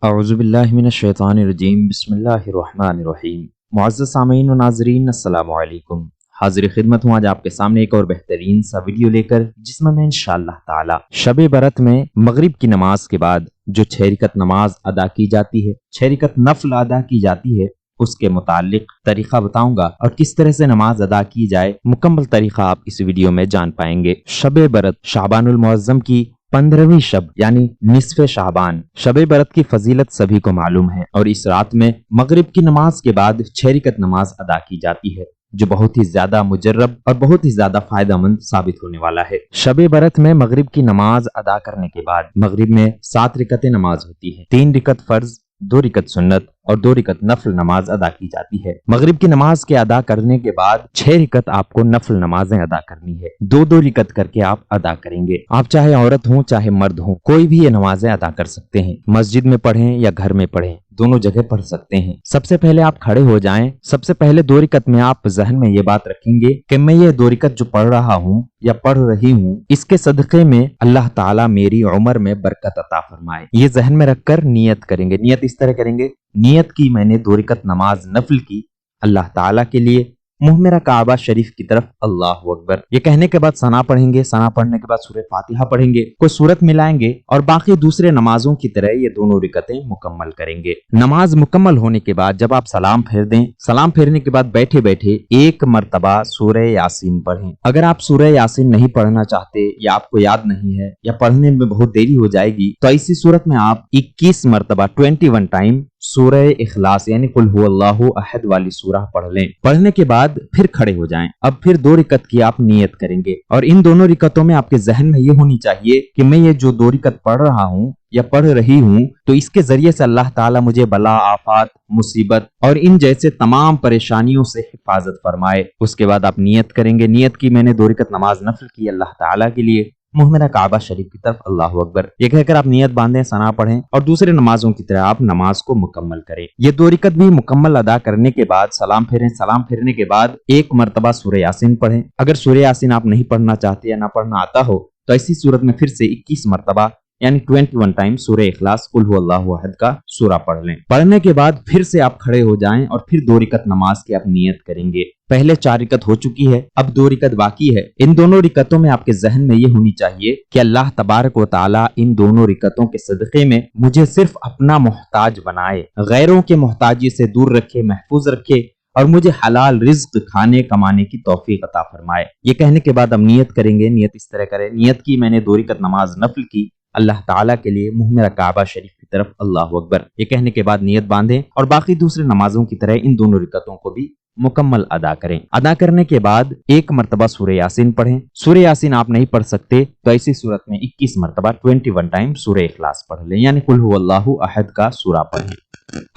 अऊज़ु बिल्लाहि मिनश्शैतानिर्रजीम बिस्मिल्लाहिर्रहमानिर्रहीम। मुअज़्ज़ज़ सामीन व नाज़रीन अस्सलामु अलैकुम। हाज़िर खिदमत हूँ आज आपके सामने एक और बेहतरीन सा वीडियो लेकर, जिसमें मैं इंशाअल्लाह ताला शब बरत में मगरिब की नमाज के बाद जो 6 रकअत नमाज अदा की जाती है, 6 रकअत नफल अदा की जाती है, उसके मुतालिक तरीका बताऊंगा और किस तरह से नमाज अदा की जाए, मुकम्मल तरीका आप इस वीडियो में जान पाएंगे। शब बरत शाबानुल मुअज़्ज़म की 15वीं शब यानी निस्फ़े शाबान। शब बरत की फजीलत सभी को मालूम है और इस रात में मगरिब की नमाज के बाद 6 रकअत नमाज अदा की जाती है, जो बहुत ही ज्यादा मुजर्रब और बहुत ही ज्यादा फायदेमंद साबित होने वाला है। शब बरत में मगरिब की नमाज अदा करने के बाद मगरिब में 7 रकअत नमाज होती है। 3 रकअत फर्ज, 2 रकअत सुन्नत और 2 रकअत नफल नमाज अदा की जाती है। मगरिब की नमाज के अदा करने के बाद 6 रकअत आपको नफल नमाजें अदा करनी है। 2-2 रकअत करके आप अदा करेंगे। आप चाहे औरत हो चाहे मर्द हो, कोई भी ये नमाजें अदा कर सकते हैं। मस्जिद में पढ़ें या घर में पढ़ें, दोनों जगह पढ़ सकते हैं। सबसे पहले आप खड़े हो जाएं। सबसे पहले 2 रकअत में आप जहन में ये बात रखेंगे कि मैं ये 2 रकअत जो पढ़ रहा हूँ या पढ़ रही हूँ, इसके सदक़े में अल्लाह ताला मेरी उम्र में बरकत अता फरमाए। ये जहन में रखकर नियत करेंगे। नियत इस तरह करेंगे, नियत की मैंने 2 रकअत नमाज नफल की अल्लाह ताला के लिए, मुंह मेरा काबा शरीफ की तरफ, अल्लाहु अकबर। ये कहने के बाद सना पढ़ेंगे। सना पढ़ने के बाद सूरह फातिहा पढ़ेंगे, कोई सूरत मिलाएंगे और बाकी दूसरे नमाजों की तरह ये दोनों रकअतें मुकम्मल करेंगे। नमाज मुकम्मल होने के बाद जब आप सलाम फेर दें, सलाम फेरने के बाद बैठे बैठे 1 मरतबा सूरह यासीन पढ़ें। अगर आप सूरह यासीन नहीं पढ़ना चाहते या आपको याद नहीं है या पढ़ने में बहुत देरी हो जाएगी, तो ऐसी सूरत में आप 21 मरतबा 21 टाइम सूरह इखलास यानी कुल हुवल्लाहु अहद वाली सूरह पढ़ लें। पढ़ने के बाद फिर खड़े हो जाएं। अब फिर 2 रकअत की आप नियत करेंगे और इन दोनों रकअतों में आपके जहन में ये होनी चाहिए कि मैं ये जो 2 रकअत पढ़ रहा हूँ या पढ़ रही हूँ, तो इसके जरिए से अल्लाह ताला मुझे बला, आफात, मुसीबत और इन जैसे तमाम परेशानियों से हिफाजत फरमाए। उसके बाद आप नियत करेंगे। नियत की मैंने 2 रकअत नमाज नफल की अल्लाह ताला के लिए, मुंह मेरा काबा शरीफ की तरफ, अल्लाहु अकबर। ये कहकर आप नियत बांधें, सना पढ़ें और दूसरे नमाजों की तरह आप नमाज को मुकम्मल करें। ये 2 रकअत भी मुकम्मल अदा करने के बाद सलाम फेरें। सलाम फेरने के बाद 1 मरतबा सूरह यासीन पढ़ें। अगर सूरह यासीन आप नहीं पढ़ना चाहते या ना पढ़ना आता हो, तो ऐसी सूरत में फिर से 21 मरतबा यानी 21 टाइम सूरह इखलास कुल हुवल्लाहु अहद का सूरा पढ़ लें। पढ़ने के बाद फिर से आप खड़े हो जाएं और फिर 2 रकअत नमाज की आप नियत करेंगे। पहले 4 रकअत हो चुकी है, अब 2 रकअत बाकी है। इन दोनों रकअतों में आपके जहन में ये होनी चाहिए कि अल्लाह तबारक व तआला इन दोनों रकअतों के सदक़े में मुझे सिर्फ अपना मोहताज बनाए, गैरों के मोहताजी से दूर रखे, महफूज रखे और मुझे हलाल रिज्क खाने कमाने की तौफीक अता फरमाए। ये कहने के बाद हम नियत करेंगे। नियत इस तरह करें, नियत की मैंने 2 रकअत नमाज नफल की अल्लाह ताला के लिए, मुंह मेरा काबा शरीफ की तरफ, अल्लाहु अकबर। ये कहने के बाद नियत बांधें और बाकी दूसरे नमाजों की तरह इन दोनों रकअतों को भी मुकम्मल अदा करें। अदा करने के बाद 1 मरतबा सूरह यासीन पढ़ें। सूरह यासीन आप नहीं पढ़ सकते तो ऐसी सूरत में 21 मरतबा 21 टाइम सूरह इखलास पढ़ लें, यानी कुल हुवल्लाहु अहद का सूरा पढ़ें।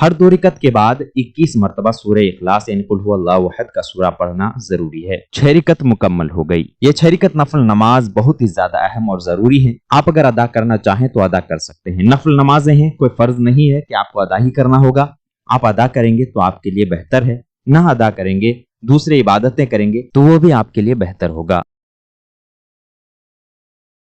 हर 2 रकअत के बाद 21 मरतबा सूरह इखलास यानी कुल हुवल्लाहु अहद का सूरा पढ़ना जरूरी है। 6 रकअत मुकम्मल हो गई। ये 6 रकअत नफल नमाज बहुत ही ज्यादा अहम और जरूरी है। आप अगर अदा करना चाहें तो अदा कर सकते हैं। नफल नमाजें हैं, कोई फर्ज नहीं है कि आपको अदा ही करना होगा। आप अदा करेंगे तो आपके लिए बेहतर है, ना अदा करेंगे, दूसरे इबादतें करेंगे तो वो भी आपके लिए बेहतर होगा।